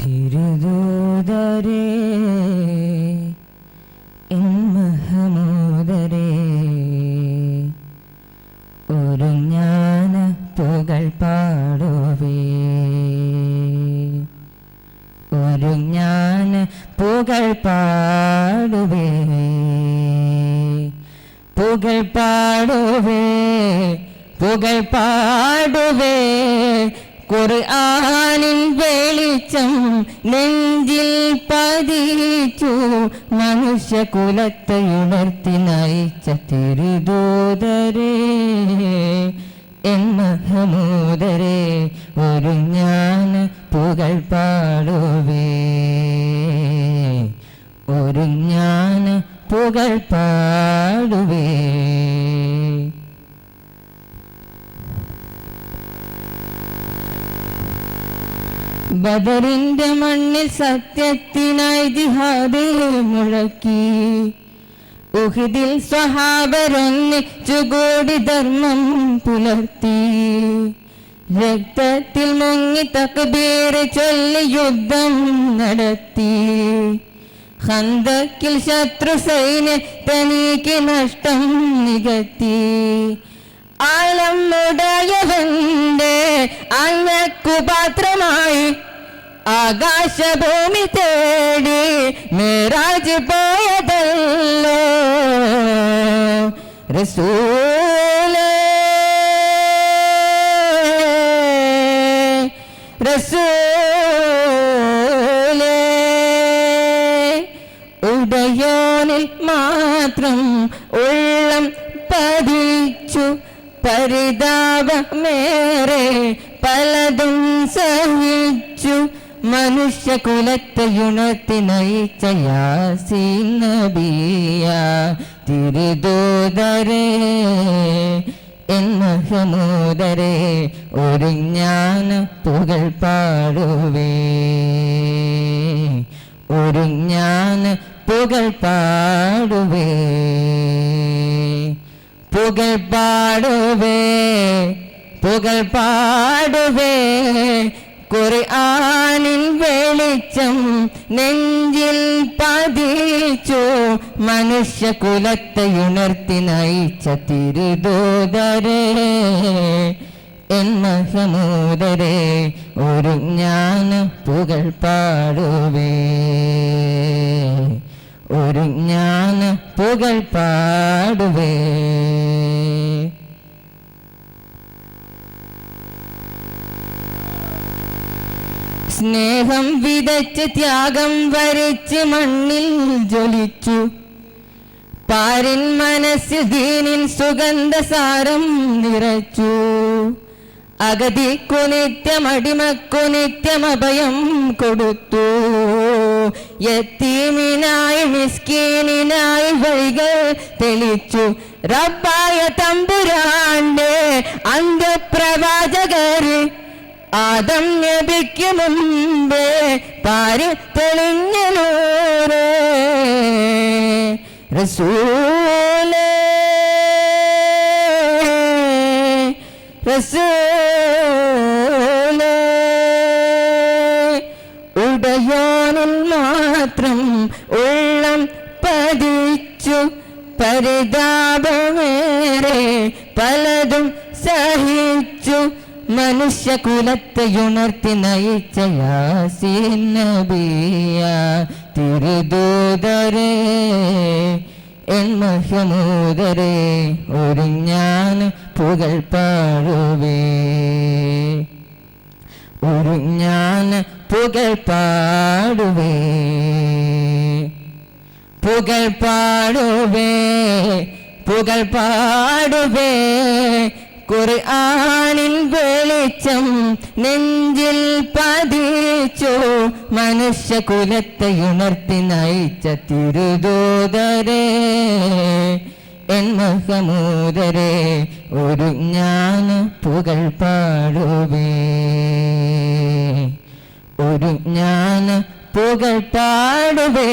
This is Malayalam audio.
തിരുദൂതരേ മഹമൂദരേ ഒരു ജ്ഞാന പുകൾ പാടുവേ ഒരു ജ്ഞാന പുകൾ പാടുവേ പുകൾ പാടുവേ പുകൾ പാടുവേ ഖുർആനിൻ വെളിച്ചം നെഞ്ചിൽ പതിച്ചു മനുഷ്യകുലത്തെ ഉണർത്തി നയിച്ച തിരുദൂതരേ മഹമൂദരേ ഒരു ജ്ഞാന പുകൾ പാടുവേ ഒരു ജ്ഞാന പുകൾ പാടുവേ. ബദറിന്റെ മണ്ണിൽ സത്യത്തിനായി ജിഹാദ് മുഴക്കി ഉഹദിൽ സ്വഹാബരൊന്നിച്ചുകൂടി ധർമ്മം പുലർത്തി രക്തത്തിൽ മുങ്ങി തക്ബീർ ചൊല്ലി യുദ്ധം നടത്തി ഖന്തക്കിൽ ശത്രു സൈന്യത്തെ നീക്കി നഷ്ടം നികത്തി ആലമുടയവന്റെ അങ്ങക്കു പാത്രമായി ആകാശഭൂമി തേടി മേറാജ് പോയതല്ലോ റസൂലേ റസൂലേ ഉടയോനിൽ മാത്രം ഉള്ളം പതിച്ചു പരിതാപമേറെ പലതും സഹിച്ചു മനുഷ്യകുലത്തെയുണർത്തി നയിച്ച യാസീൻ നബിയ തിരുദൂതരേ മഹമൂദരേ ഒരു ജ്ഞാന പുകൾ പാടുവേ ഒരു ജ്ഞാന പുകൾ പാടുവേ പുകൾ പാടുവേ പുകൾ പാടുവേ ഖുർആനിൻ വെളിച്ചം നെഞ്ചിൽ പതിച്ചു മനുഷ്യകുലത്തെ ഉണർത്തി നയിച്ച തിരുദൂതരേ മഹമൂദരേ ഒരു ജ്ഞാന പുകൾ പാടുവേ ഒരു ജ്ഞാന പുകൾ പാടുവേ. സ്നേഹം വിതച്ച് ത്യാഗം വരച്ച് മണ്ണിൽ ജ്വലിച്ചു പാരിൻ മനസ്സിൽ ദീനിൻ സുഗന്ധസാരം നിറച്ചു അഗതിക്കു നിത്യം അടിമക്കു നിത്യം അഭയം കൊടുത്തു യതീമിനായി മിസ്കീനിനായി വഴികൾ തെളിച്ചു റബ്ബായ തമ്പുരാന്റെ അന്ത്യപ്രവാചകർ ആദം നബിക്ക് മുമ്പേ പാരി തെളിഞ്ഞ നൂറേ റസൂലേ റസൂലേ ഉടയോനിൽ മാത്രം ഉള്ളം പതിച്ചു പരിതാപമേറെ പലതും സഹിച്ചു മനുഷ്യകുലത്തെയുണർത്തി നയിച്ച യാസീൻ നബിയ തിരുദൂതരേ മഹമൂദരേ ഒരു ജ്ഞാന പുകൾ പാടുവേ ഒരു ജ്ഞാന പുകൾ പാടുവേ പുകൾ പാടുവേ പുകൾ പാടുവേ ഖുർആനിൻ വെളിച്ചം നെഞ്ചിൽ പതിച്ചു മനുഷ്യകുലത്തെയുണർത്തി നയിച്ച തിരുദൂതരേ മഹമൂദരേ ഒരു ജ്ഞാന പുകൾ പാടുവേ ഒരു ജ്ഞാന പുകൾ പാടുവേ.